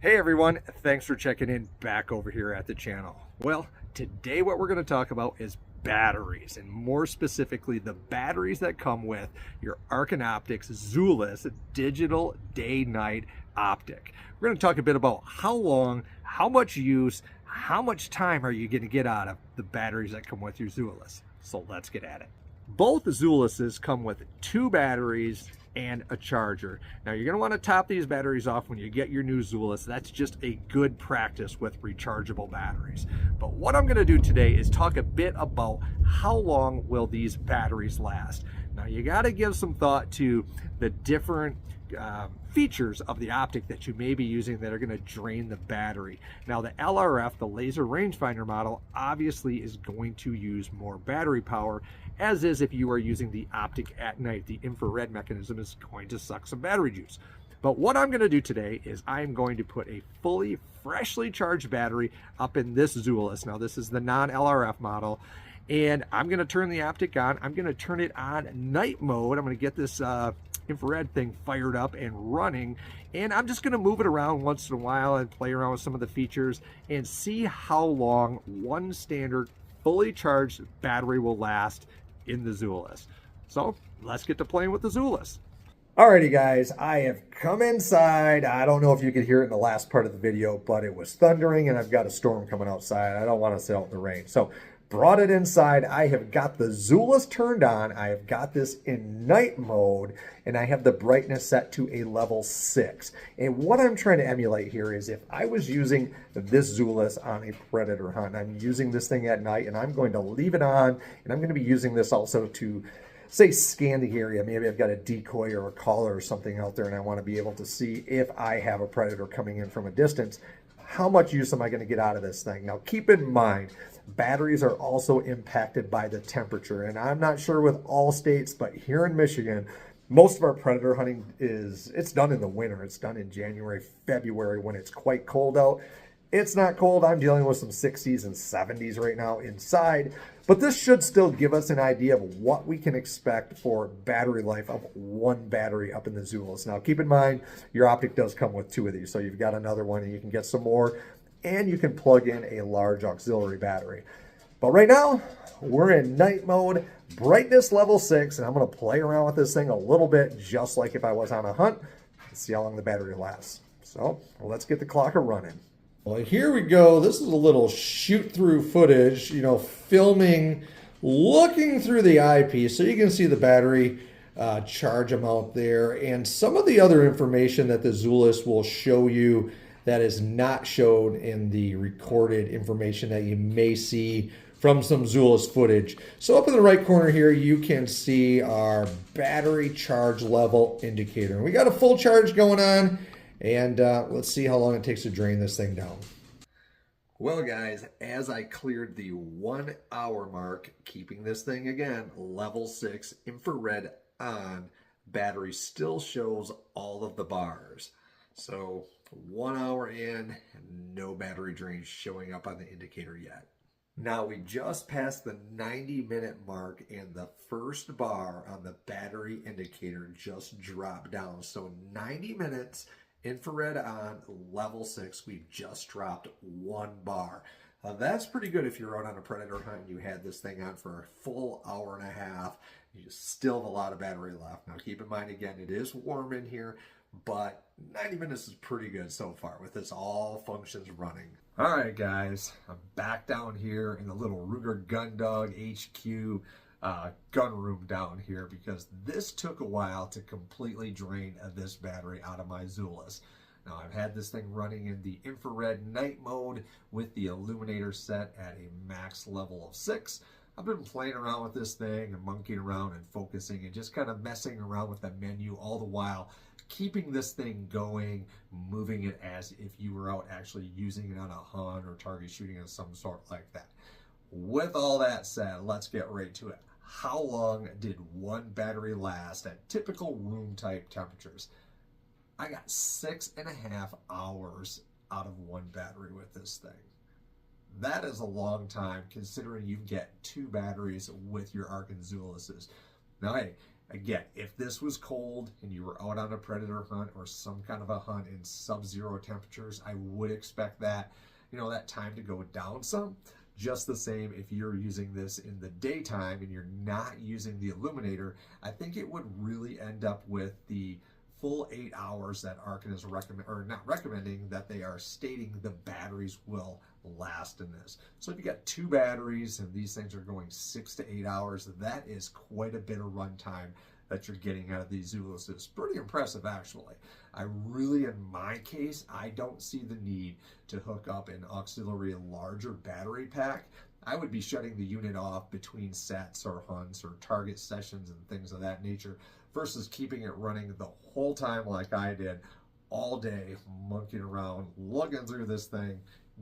Hey everyone, thanks for checking in back over here at the channel. Well, today what we're going to talk about is batteries, and more specifically the batteries that come with your Arken Optics Zulus digital day-night optic. We're going to talk a bit about how long, how much use, how much time are you going to get out of the batteries that come with your Zulus. So let's get at it. Both Zuluses come with two batteries and a charger. Now you're going to want to top these batteries off when you get your new Zulus. That's just a good practice with rechargeable batteries. But what I'm going to do today is talk a bit about how long will these batteries last. Now you got to give some thought to the different features of the optic that you may be using that are going to drain the battery. Now the LRF, the laser rangefinder model, obviously is going to use more battery power, as is if you are using the optic at night. The infrared mechanism is going to suck some battery juice. But what I'm going to do today is I'm going to put a fully freshly charged battery up in this Zulus. Now this is the non-LRF model, and I'm going to turn the optic on. I'm going to turn it on night mode. I'm going to get this infrared thing fired up and running, and I'm just going to move it around once in a while and play around with some of the features and see how long one standard fully charged battery will last in the Zulus. So let's get to playing with the Zulus. Alrighty guys, I have come inside. I don't know if you could hear it in the last part of the video, but it was thundering and I've got a storm coming outside. I don't want to sit out in the rain. So brought it inside. I have got the Zulus turned on. I have got this in night mode, and I have the brightness set to a level 6. And what I'm trying to emulate here is if I was using this Zulus on a predator hunt, I'm using this thing at night, and I'm going to leave it on, and I'm going to be using this also to, say, scan the area. Maybe I've got a decoy or a caller or something out there, and I want to be able to see if I have a predator coming in from a distance. How much use am I going to get out of this thing? Now, keep in mind, batteries are also impacted by the temperature. And I'm not sure with all states, but here in Michigan, most of our predator hunting it's done in the winter. It's done in January, February when it's quite cold out. It's not cold. I'm dealing with some 60s and 70s right now inside. But this should still give us an idea of what we can expect for battery life of one battery up in the Zulus. Now, keep in mind, your optic does come with two of these. So you've got another one and you can get some more. And you can plug in a large auxiliary battery. But right now, we're in night mode, brightness level 6. And I'm going to play around with this thing a little bit, just like if I was on a hunt, and see how long the battery lasts. So let's get the clocker running. Well, here we go. This is a little shoot-through footage, filming, looking through the eyepiece so you can see the battery charge amount there and some of the other information that the Zulus will show you that is not shown in the recorded information that you may see from some Zulus footage. So up in the right corner here, you can see our battery charge level indicator. And we got a full charge going on. And let's see how long it takes to drain this thing down. Well, guys, as I cleared the 1 hour mark, keeping this thing again, level 6, infrared on, battery still shows all of the bars. So 1 hour in, no battery drain showing up on the indicator yet. Now we just passed the 90-minute mark and the first bar on the battery indicator just dropped down. So 90 minutes, infrared on, level 6, we've just dropped 1 bar. That's pretty good if you're out on a predator hunt and you had this thing on for a full hour and a half. You still have a lot of battery left. Now keep in mind, again, it is warm in here, but 90 minutes is pretty good so far with this all functions running. All right, guys, I'm back down here in the little Ruger Gun Dog HQ gun room down here because this took a while to completely drain this battery out of my Zulus. Now I've had this thing running in the infrared night mode with the illuminator set at a max level of 6. I've been playing around with this thing and monkeying around and focusing and just kind of messing around with the menu all the while, keeping this thing going, moving it as if you were out actually using it on a hunt or target shooting of some sort like that. With all that said, let's get right to it. How long did one battery last at typical room type temperatures? I got 6.5 hours out of one battery with this thing. That is a long time considering you get 2 batteries with your Arken Zuluses. Now, hey, Again, if this was cold and you were out on a predator hunt or some kind of a hunt in sub-zero temperatures, I would expect that, that time to go down some. Just the same, if you're using this in the daytime and you're not using the illuminator, I think it would really end up with the full 8 hours that Arken is recommending, that they are stating the batteries will last in this. So if you got 2 batteries and these things are going 6 to 8 hours, that is quite a bit of runtime that you're getting out of these Zuluses. Pretty impressive, actually. I really, in my case, I don't see the need to hook up an auxiliary larger battery pack. I would be shutting the unit off between sets or hunts or target sessions and things of that nature versus keeping it running the whole time like I did, all day, monkeying around, lugging through this thing,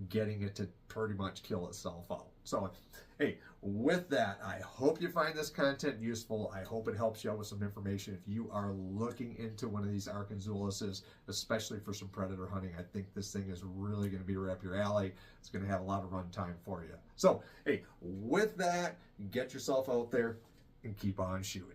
getting it to pretty much kill itself out. So, hey, with that, I hope you find this content useful. I hope it helps you out with some information. If you are looking into one of these Arken Zuluses, especially for some predator hunting, I think this thing is really going to be right up your alley. It's going to have a lot of runtime for you. So, hey, with that, get yourself out there and keep on shooting.